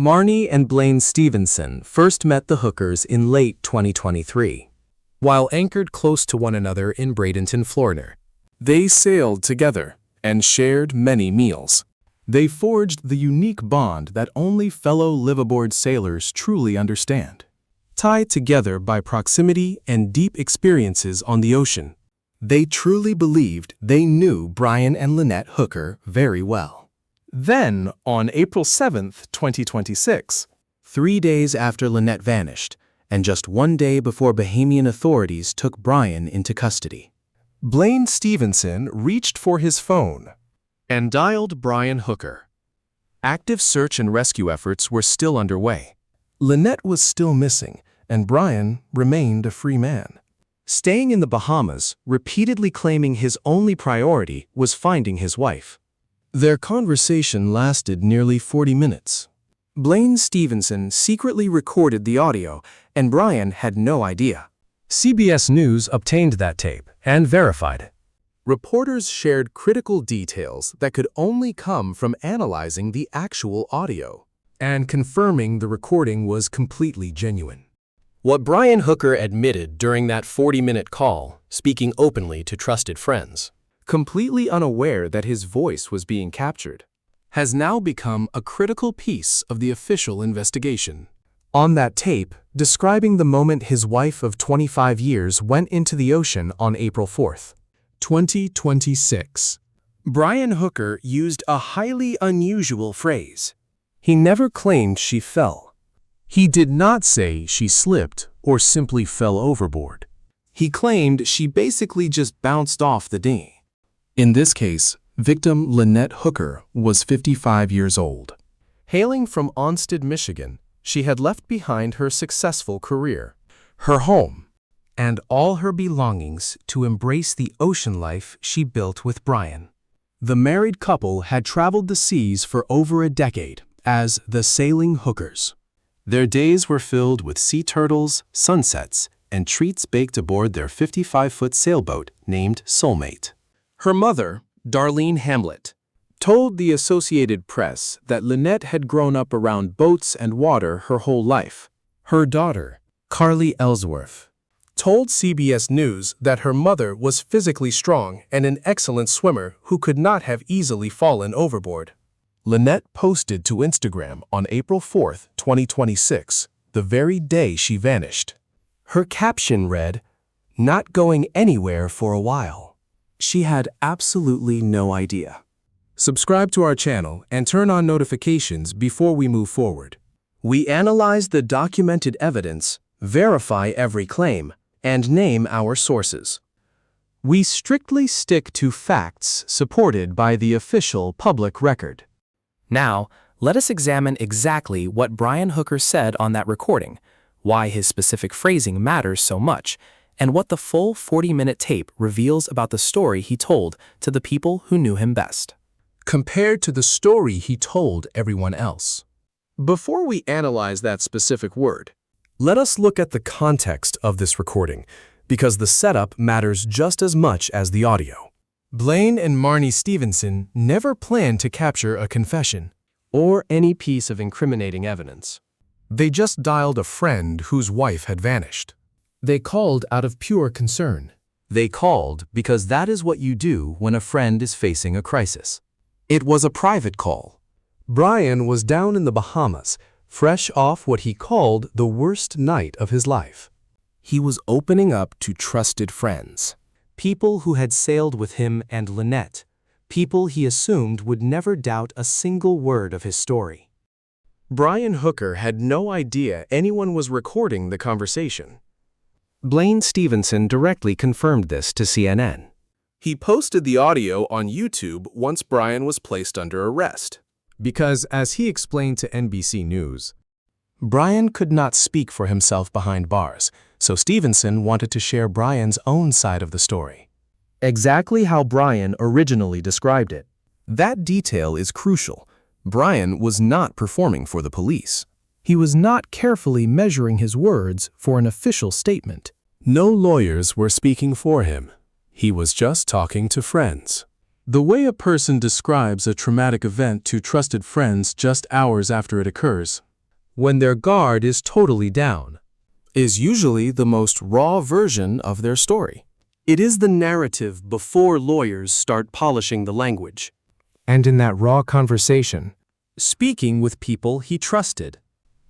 Marnie and Blaine Stevenson first met the Hookers in late 2023. While anchored close to one another in Bradenton, Florida, they sailed together and shared many meals. They forged the unique bond that only fellow live-aboard sailors truly understand. Tied together by proximity and deep experiences on the ocean, they truly believed they knew Brian and Lynette Hooker very well. Then, on April 7, 2026, 3 days after Lynette vanished, and just 1 day before Bahamian authorities took Brian into custody, Blaine Stevenson reached for his phone and dialed Brian Hooker. Active search and rescue efforts were still underway. Lynette was still missing, and Brian remained a free man. Staying in the Bahamas, repeatedly claiming his only priority was finding his wife. Their conversation lasted nearly 40 minutes. Blaine Stevenson secretly recorded the audio, and Brian had no idea. CBS News obtained that tape and verified it. Reporters shared critical details that could only come from analyzing the actual audio and confirming the recording was completely genuine. What Brian Hooker admitted during that 40-minute call, speaking openly to trusted friends, completely unaware that his voice was being captured, has now become a critical piece of the official investigation. On that tape, describing the moment his wife of 25 years went into the ocean on April 4, 2026, Brian Hooker used a highly unusual phrase. He never claimed she fell. He did not say she slipped or simply fell overboard. He claimed she basically just bounced off the dinghy. In this case, victim Lynette Hooker was 55 years old. Hailing from Onstead, Michigan, she had left behind her successful career, her home, and all her belongings to embrace the ocean life she built with Brian. The married couple had traveled the seas for over a decade as the Sailing Hookers. Their days were filled with sea turtles, sunsets, and treats baked aboard their 55-foot sailboat named Soulmate. Her mother, Darlene Hamlet, told the Associated Press that Lynette had grown up around boats and water her whole life. Her daughter, Carly Ellsworth, told CBS News that her mother was physically strong and an excellent swimmer who could not have easily fallen overboard. Lynette posted to Instagram on April 4, 2026, the very day she vanished. Her caption read, "Not going anywhere for a while." She had absolutely no idea. Subscribe to our channel and turn on notifications before we move forward. We analyze the documented evidence, verify every claim, and name our sources. We strictly stick to facts supported by the official public record. Now, let us examine exactly what Brian Hooker said on that recording, why his specific phrasing matters so much, and what the full 40-minute tape reveals about the story he told to the people who knew him best, compared to the story he told everyone else. Before we analyze that specific word, let us look at the context of this recording, because the setup matters just as much as the audio. Blaine and Marnie Stevenson never planned to capture a confession or any piece of incriminating evidence. They just dialed a friend whose wife had vanished. They called out of pure concern. They called because that is what you do when a friend is facing a crisis. It was a private call. Brian was down in the Bahamas, fresh off what he called the worst night of his life. He was opening up to trusted friends, people who had sailed with him and Lynette, people he assumed would never doubt a single word of his story. Brian Hooker had no idea anyone was recording the conversation. Blaine Stevenson directly confirmed this to CNN. He posted the audio on YouTube once Brian was placed under arrest. Because, as he explained to NBC News, Brian could not speak for himself behind bars, so Stevenson wanted to share Brian's own side of the story. Exactly how Brian originally described it. That detail is crucial. Brian was not performing for the police. He was not carefully measuring his words for an official statement. No lawyers were speaking for him. He was just talking to friends. The way a person describes a traumatic event to trusted friends just hours after it occurs when their guard is totally down. Is usually the most raw version of their story. It is the narrative before lawyers start polishing the language. And in that raw conversation, speaking with people he trusted.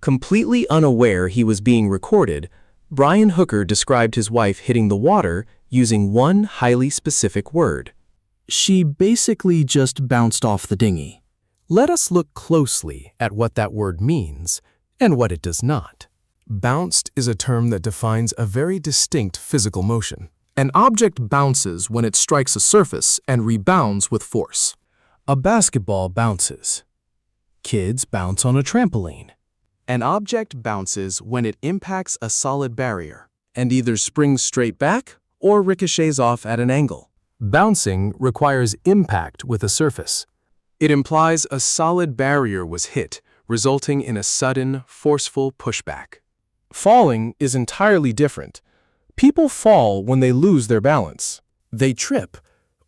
Completely unaware he was being recorded, Brian Hooker described his wife hitting the water using one highly specific word. She basically just bounced off the dinghy. Let us look closely at what that word means and what it does not. Bounced is a term that defines a very distinct physical motion. An object bounces when it strikes a surface and rebounds with force. A basketball bounces. Kids bounce on a trampoline. An object bounces when it impacts a solid barrier and either springs straight back or ricochets off at an angle. Bouncing requires impact with a surface. It implies a solid barrier was hit, resulting in a sudden, forceful pushback. Falling is entirely different. People fall when they lose their balance. They trip,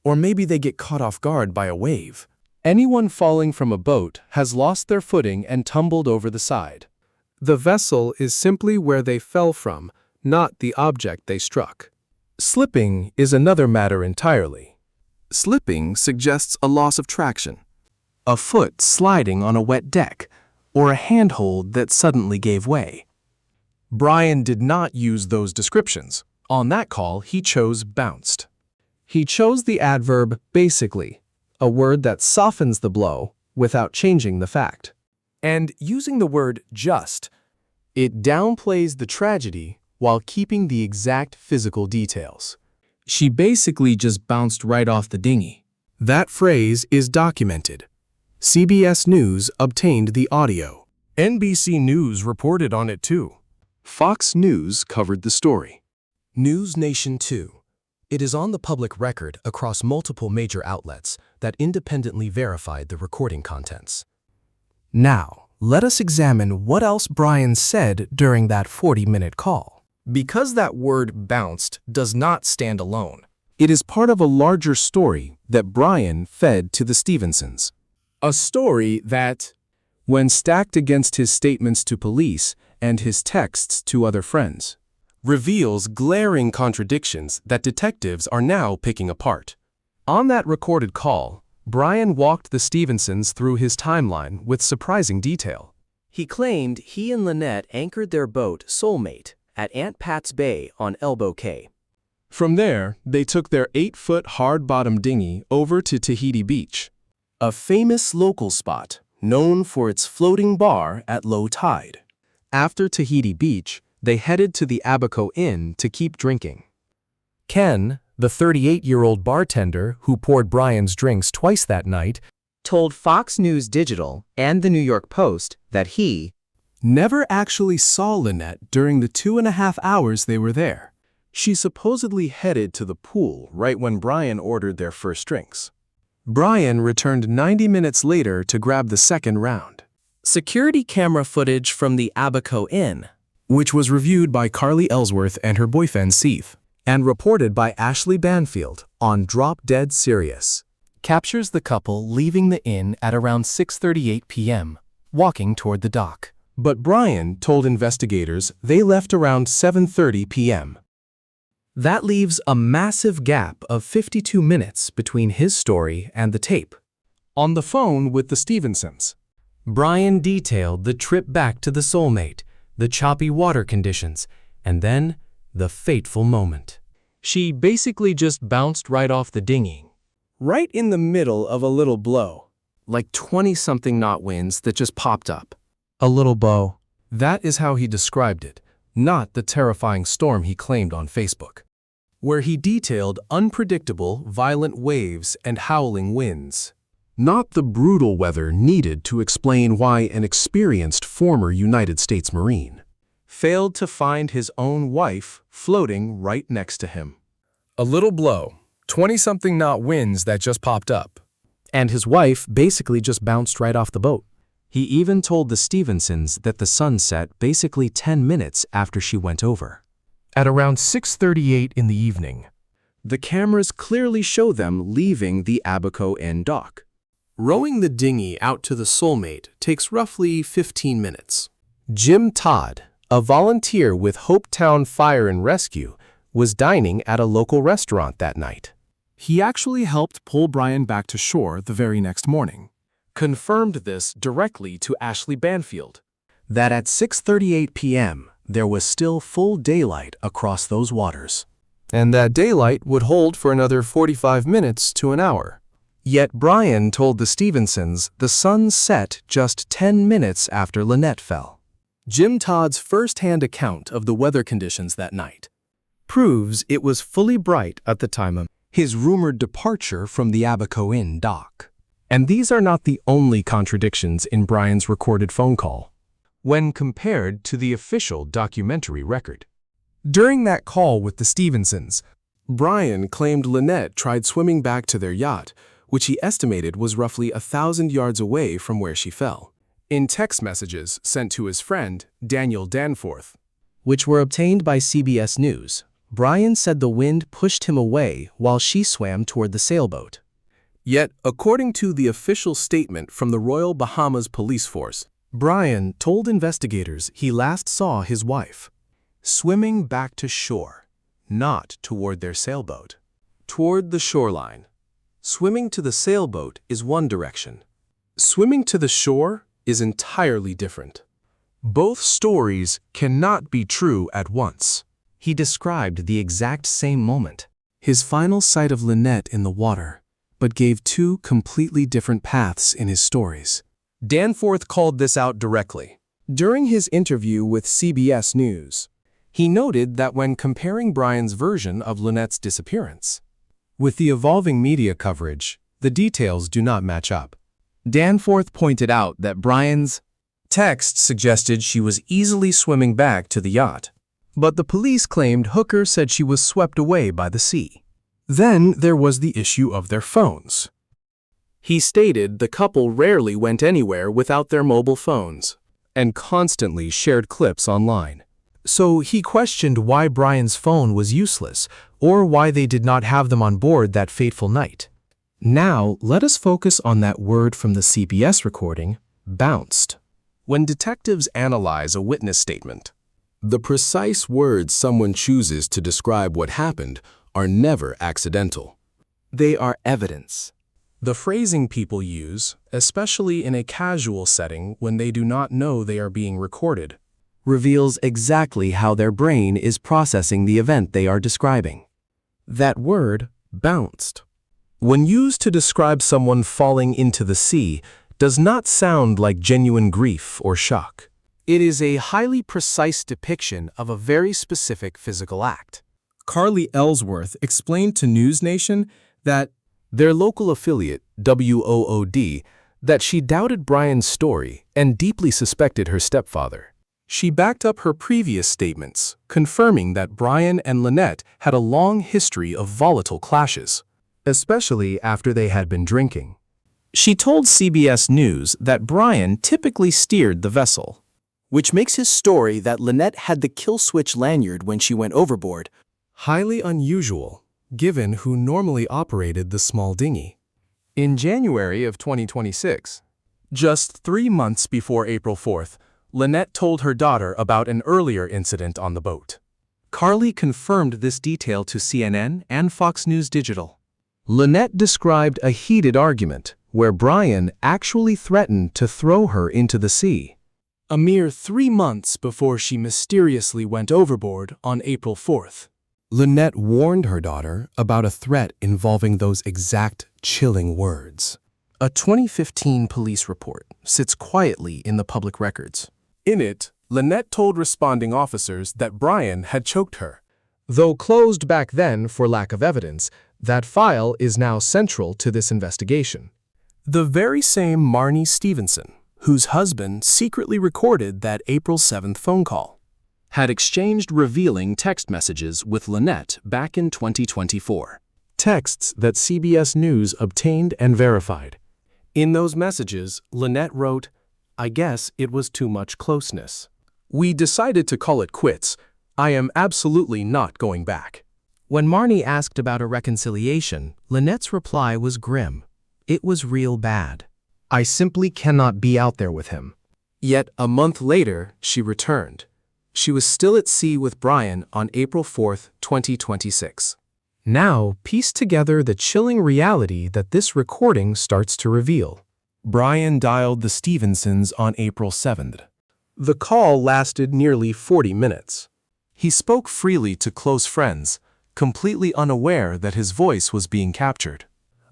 or maybe they get caught off guard by a wave. Anyone falling from a boat has lost their footing and tumbled over the side. The vessel is simply where they fell from, not the object they struck. Slipping is another matter entirely. Slipping suggests a loss of traction. A foot sliding on a wet deck, or a handhold that suddenly gave way. Brian did not use those descriptions. On that call, he chose bounced. He chose the adverb basically, a word that softens the blow without changing the fact. And using the word just, it downplays the tragedy while keeping the exact physical details. She basically just bounced right off the dinghy. That phrase is documented. CBS News obtained the audio. NBC News reported on it too. Fox News covered the story. News Nation 2. It is on the public record across multiple major outlets that independently verified the recording contents. Now, let us examine what else Brian said during that 40-minute call. Because that word bounced does not stand alone. It is part of a larger story that Brian fed to the Stevensons. A story that, when stacked against his statements to police and his texts to other friends, reveals glaring contradictions that detectives are now picking apart. On that recorded call, Brian walked the Stevensons through his timeline with surprising detail. He claimed he and Lynette anchored their boat, Soulmate, at Aunt Pat's Bay on Elbow Cay. From there, they took their 8-foot hard-bottom dinghy over to Tahiti Beach, a famous local spot known for its floating bar at low tide. After Tahiti Beach, they headed to the Abaco Inn to keep drinking. Ken, the 38-year-old bartender who poured Brian's drinks twice that night, told Fox News Digital and the New York Post that he never actually saw Lynette during the 2.5 hours they were there. She supposedly headed to the pool right when Brian ordered their first drinks. Brian returned 90 minutes later to grab the second round. security camera footage from the Abaco Inn, which was reviewed by Carly Ellsworth and her boyfriend Steve, and reported by Ashley Banfield on Drop Dead Serious, captures the couple leaving the inn at around 6:38 p.m., walking toward the dock. But Brian told investigators they left around 7:30 p.m. That leaves a massive gap of 52 minutes between his story and the tape. On the phone with the Stevensons, Brian detailed the trip back to the Soulmate, the choppy water conditions, and then the fateful moment. She basically just bounced right off the dinghy, right in the middle of a little blow, like 20-something knot winds that just popped up. a little blow. That is how he described it, not the terrifying storm he claimed on Facebook, where he detailed unpredictable, violent waves and howling winds. Not the brutal weather needed to explain why an experienced former United States Marine failed to find his own wife floating right next to him. A little blow, 20-something knot winds that just popped up. And his wife basically just bounced right off the boat. He even told the Stevensons that the sun set basically 10 minutes after she went over. At around 6:38 in the evening, the cameras clearly show them leaving the Abaco Inn dock. Rowing the dinghy out to the Soulmate takes roughly 15 minutes. Jim Todd, a volunteer with Hopetown Fire and Rescue, was dining at a local restaurant that night. He actually helped pull Brian back to shore the very next morning. Confirmed this directly to Ashley Banfield. That at 6:38 p.m., there was still full daylight across those waters. And that daylight would hold for another 45 minutes to an hour. Yet Brian told the Stevensons the sun set just 10 minutes after Lynette fell. Jim Todd's first-hand account of the weather conditions that night proves it was fully bright at the time of his rumored departure from the Abaco Inn dock. And these are not the only contradictions in Brian's recorded phone call, when compared to the official documentary record. During that call with the Stevensons, Brian claimed Lynette tried swimming back to their yacht, which he estimated was roughly 1,000 yards away from where she fell. In text messages sent to his friend, Daniel Danforth, which were obtained by CBS News, Brian said the wind pushed him away while she swam toward the sailboat. Yet, according to the official statement from the Royal Bahamas Police Force, Brian told investigators he last saw his wife swimming back to shore, not toward their sailboat. toward the shoreline. Swimming to the sailboat is one direction. swimming to the shore is entirely different. Both stories cannot be true at once. He described the exact same moment. His final sight of Lynette in the water, but gave two completely different paths in his stories. Danforth called this out directly. During his interview with CBS News, he noted that when comparing Brian's version of Lynette's disappearance With the evolving media coverage, the details do not match up. Danforth pointed out that Brian's text suggested she was easily swimming back to the yacht, But the police claimed Hooker said she was swept away by the sea. Then there was the issue of their phones. He stated the couple rarely went anywhere without their mobile phones And constantly shared clips online. So he questioned why Brian's phone was useless, or why they did not have them on board that fateful night. Now, let us focus on that word from the CBS recording, bounced. When detectives analyze a witness statement, The precise words someone chooses to describe what happened are never accidental. They are evidence. The phrasing people use, especially in a casual setting when they do not know they are being recorded, reveals exactly how their brain is processing the event they are describing. that word, bounced, when used to describe someone falling into the sea, does not sound like genuine grief or shock. It is a highly precise depiction of a very specific physical act. Carly Ellsworth explained to News Nation that Their local affiliate, WOOD, that she doubted Brian's story and deeply suspected her stepfather. she backed up her previous statements, confirming that Brian and Lynette had a long history of volatile clashes. Especially after they had been drinking. She told CBS News that Brian typically steered the vessel, which makes his story that Lynette had the kill switch lanyard when she went overboard Highly unusual, given who normally operated the small dinghy. In January of 2026, just 3 months before April 4th, Lynette told her daughter about an earlier incident on the boat. Carly confirmed this detail to CNN and Fox News Digital. Lynette described a heated argument where Brian actually threatened to throw her into the sea. A mere 3 months before she mysteriously went overboard on April 4th. Lynette warned her daughter about a threat involving those exact chilling words. A 2015 police report sits quietly in the public records. In it, Lynette told responding officers that Brian had choked her. Though closed back then for lack of evidence, that file is now central to this investigation. The very same Marnie Stevenson, whose husband secretly recorded that April 7th phone call, had exchanged revealing text messages with Lynette back in 2024. Texts that CBS News obtained and verified. In those messages, Lynette wrote, "I guess it was too much closeness. We decided to call it quits. I am absolutely not going back." When Marnie asked about a reconciliation, Lynette's reply was grim. It was real bad. I simply cannot be out there with him. Yet a month later, she returned. She was still at sea with Brian on April 4, 2026. Now, piece together the chilling reality that this recording starts to reveal. Brian dialed the Stevensons on April 7th. The call lasted nearly 40 minutes. He spoke freely to close friends, completely unaware that his voice was being captured.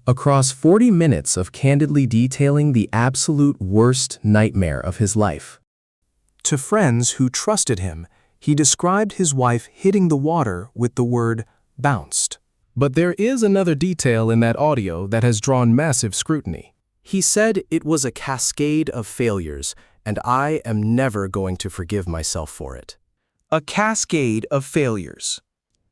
Across 40 minutes of candidly detailing the absolute worst nightmare of his life. To friends who trusted him, he described his wife hitting the water with the word bounced. But there is another detail in that audio that has drawn massive scrutiny. He said it was a cascade of failures, and I am never going to forgive myself for it. A cascade of failures.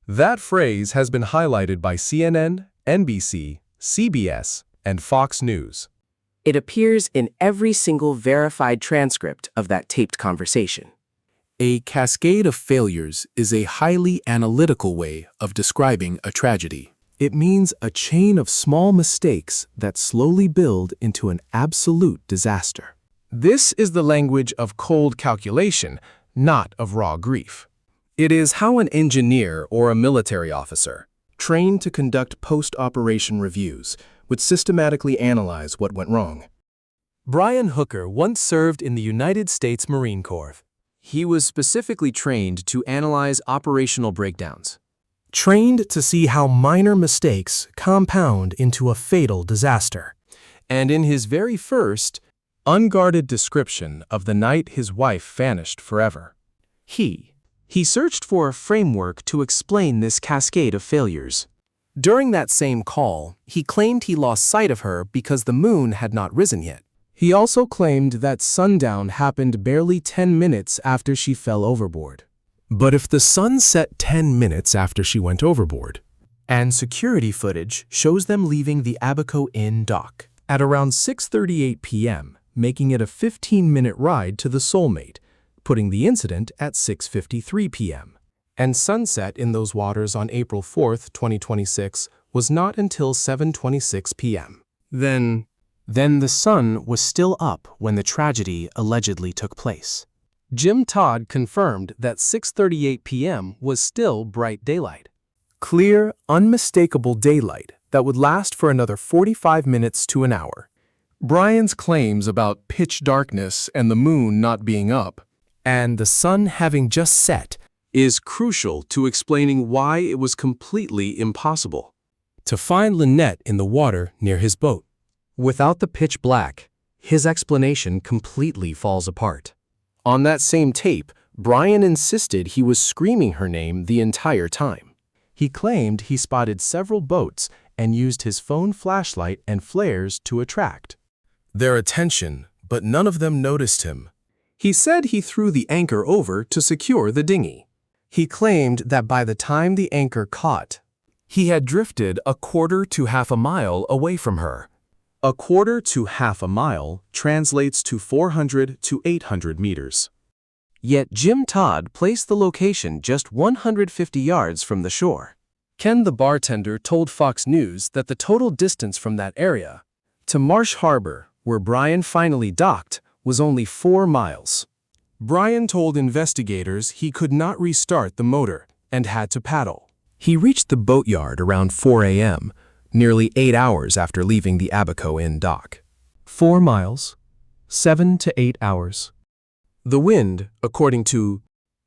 That phrase has been highlighted by CNN, NBC, CBS, and Fox News. It appears in every single verified transcript of that taped conversation. A cascade of failures is a highly analytical way of describing a tragedy. It means a chain of small mistakes that slowly build into an absolute disaster. This is the language of cold calculation, not of raw grief. It is how an engineer or a military officer, trained to conduct post-operation reviews, would systematically analyze what went wrong. Brian Hooker once served in the United States Marine Corps. He was specifically trained to analyze operational breakdowns. Trained to see how minor mistakes compound into a fatal disaster. And in his very first, unguarded description of the night his wife vanished forever, He searched for a framework to explain this cascade of failures. During that same call, he claimed he lost sight of her because the moon had not risen yet. He also claimed that sundown happened barely 10 minutes after she fell overboard. But if the sun set 10 minutes after she went overboard, And security footage shows them leaving the Abaco Inn dock at around 6:38 p.m., making it a 15-minute ride to the Soulmate, putting the incident at 6:53 p.m. And sunset in those waters on April 4, 2026 was not until 7:26 p.m. Then the sun was still up when the tragedy allegedly took place. Jim Todd confirmed that 6:38 p.m. was still bright daylight. clear, unmistakable daylight that would last for another 45 minutes to an hour. Brian's claims about pitch darkness and the moon not being up, And the sun having just set, Is crucial to explaining why it was completely impossible to find Lynette in the water near his boat. Without the pitch black, his explanation completely falls apart. On that same tape, Brian insisted he was screaming her name the entire time. He claimed he spotted several boats and used his phone flashlight and flares to attract their attention, but none of them noticed him. He said he threw the anchor over to secure the dinghy. He claimed that by the time the anchor caught, he had drifted a quarter to half a mile away from her. A quarter to half a mile translates to 400 to 800 meters. Yet Jim Todd placed the location just 150 yards from the shore. Ken the bartender told Fox News that the total distance from that area to Marsh Harbor, where Brian finally docked, was only 4 miles. Brian told investigators he could not restart the motor and had to paddle. He reached the boatyard around 4 a.m., nearly 8 hours after leaving the Abaco Inn dock. 4 miles, 7 to 8 hours. The wind, according to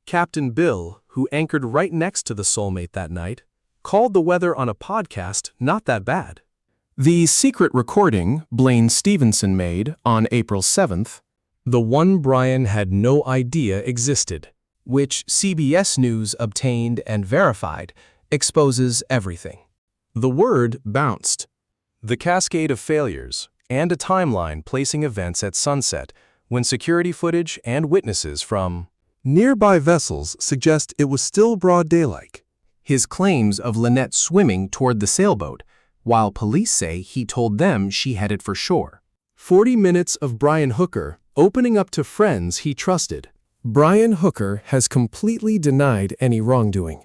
Captain Bill, who anchored right next to the Soulmate that night, called the weather on a podcast not that bad. The secret recording Blaine Stevenson made on April 7th, the one Brian had no idea existed, which CBS News obtained and verified, exposes everything. The word bounced. The cascade of failures, and a timeline placing events at sunset when security footage and witnesses from nearby vessels suggest it was still broad daylight. His claims of Lynette swimming toward the sailboat, while police say he told them she headed for shore. 40 minutes of Brian Hooker opening up to friends he trusted. Brian Hooker has completely denied any wrongdoing.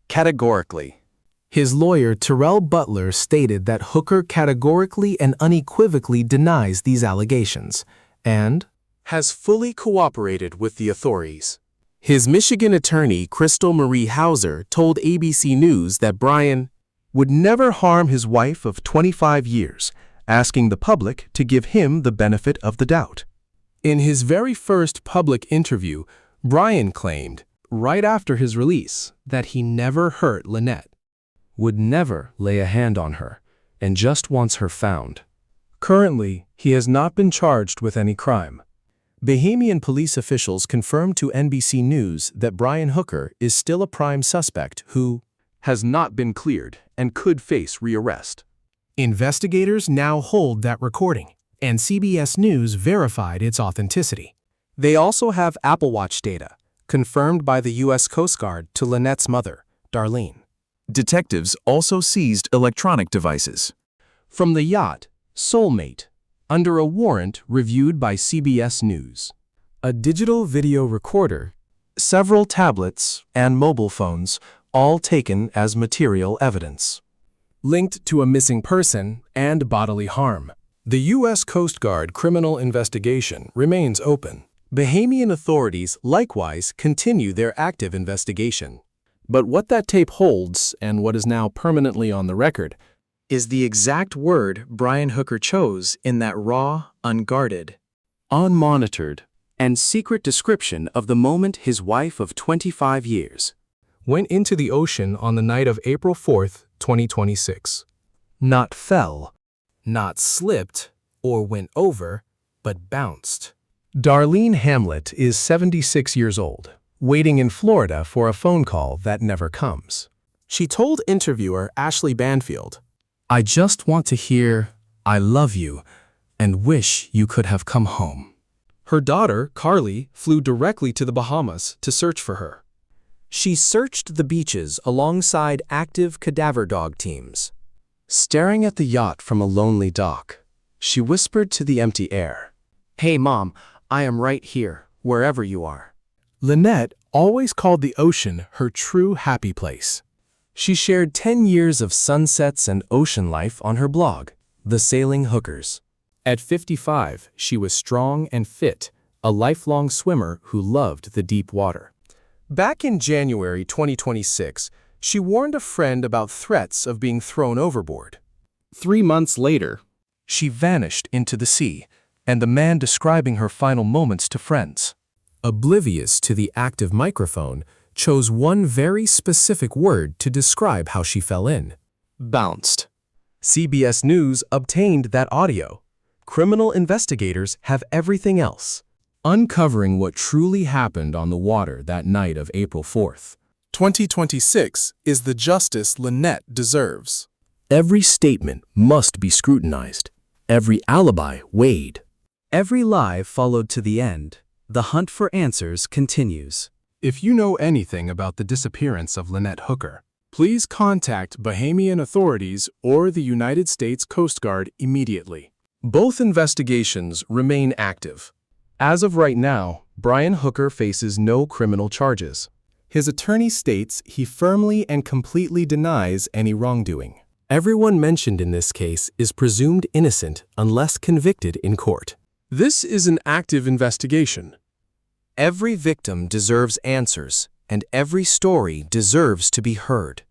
categorically. His lawyer, Terrell Butler, stated that Hooker categorically and unequivocally denies these allegations, and has fully cooperated with the authorities. His Michigan attorney, Crystal Marie Hauser, told ABC News that Brian would never harm his wife of 25 years, asking the public to give him the benefit of the doubt. In his very first public interview, Brian claimed, right after his release, that he never hurt Lynette, would never lay a hand on her, and just wants her found. Currently, he has not been charged with any crime. Bahamian police officials confirmed to NBC News that Brian Hooker is still a prime suspect who has not been cleared and could face rearrest. Investigators now hold that recording, and CBS News verified its authenticity. They also have Apple Watch data, confirmed by the U.S. Coast Guard to Lynette's mother, Darlene. detectives also seized electronic devices. From the yacht, Soulmate, under a warrant reviewed by CBS News. A digital video recorder, Several tablets and mobile phones, all taken as material evidence. linked to a missing person and bodily harm. The U.S. Coast Guard criminal investigation remains open. Bahamian authorities likewise continue their active investigation. But what that tape holds, and what is now permanently on the record, Is the exact word Brian Hooker chose in that raw, unguarded, Unmonitored, and secret description of the moment his wife of 25 years went into the ocean on the night of April 4th, 2026. Not fell. Not slipped or went over, but bounced. Darlene Hamlet is 76 years old, waiting in Florida for a phone call that never comes. She told interviewer Ashley Banfield, I just want to hear, I love you, and wish you could have come home. her daughter, Carly, flew directly to the Bahamas to search for her. She searched the beaches alongside active cadaver dog teams. Staring at the yacht from a lonely dock, she whispered to the empty air, Hey Mom, I am right here, wherever you are. Lynette always called the ocean her true happy place. She shared 10 years of sunsets and ocean life on her blog, The Sailing Hookers. At 55, she was strong and fit, a lifelong swimmer who loved the deep water. Back in January 2026, she warned a friend about threats of being thrown overboard. 3 months later, She vanished into the sea, and the man describing her final moments to friends. oblivious to the active microphone, chose one very specific word to describe how she fell in. Bounced. CBS News obtained that audio. Criminal investigators have everything else. Uncovering what truly happened on the water that night of April 4th. 2026 is the justice Lynette deserves. Every statement must be scrutinized. Every alibi weighed. Every lie followed to the end. The hunt for answers continues. If you know anything about the disappearance of Lynette Hooker, please contact Bahamian authorities or the United States Coast Guard immediately. Both investigations remain active. As of right now, Brian Hooker faces no criminal charges. His attorney states he firmly and completely denies any wrongdoing. Everyone mentioned in this case is presumed innocent unless convicted in court. This is an active investigation. Every victim deserves answers, and every story deserves to be heard.